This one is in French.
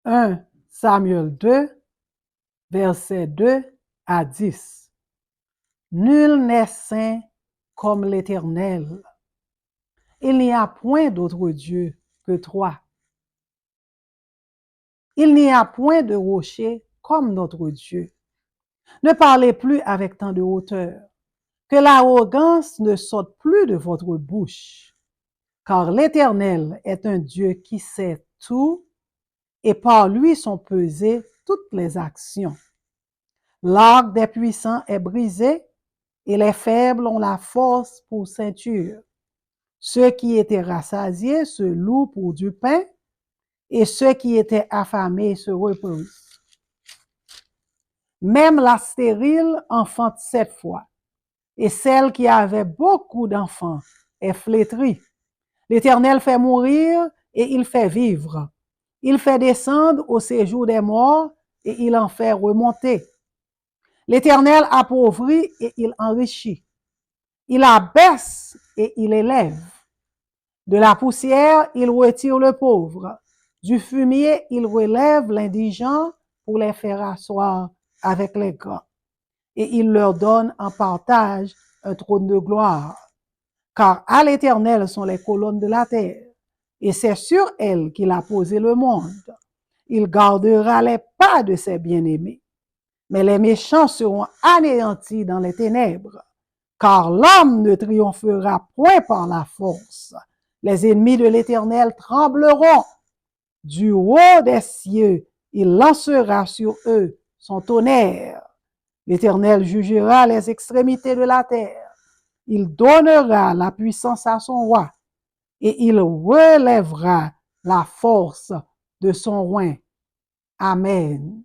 1 Samuel 2, versets 2 à 10. Nul n'est saint comme l'Éternel. Il n'y a point d'autre Dieu que toi. Il n'y a point de rocher comme notre Dieu. Ne parlez plus avec tant de hauteur, que l'arrogance ne sorte plus de votre bouche, car l'Éternel est un Dieu qui sait tout, et par lui sont pesées toutes les actions. L'arc des puissants est brisé, et les faibles ont la force pour ceinture. Ceux qui étaient rassasiés se louent pour du pain, et ceux qui étaient affamés se reposent. Même la stérile enfante 7 fois, et celle qui avait beaucoup d'enfants est flétrie. L'Éternel fait mourir et il fait vivre. Il fait descendre au séjour des morts et il en fait remonter. L'Éternel appauvrit et il enrichit. Il abaisse et il élève. De la poussière, il retire le pauvre. Du fumier, il relève l'indigent pour les faire asseoir avec les grands. Et il leur donne en partage un trône de gloire. Car à l'Éternel sont les colonnes de la terre, et c'est sur elles qu'il a posé le monde. Il gardera les pas de ses bien-aimés, mais les méchants seront anéantis dans les ténèbres, car l'homme ne triomphera point par la force. Les ennemis de l'Éternel trembleront. Du haut des cieux, il lancera sur eux son tonnerre. L'Éternel jugera les extrémités de la terre. Il donnera la puissance à son roi et il relèvera la force de son roi. Amen.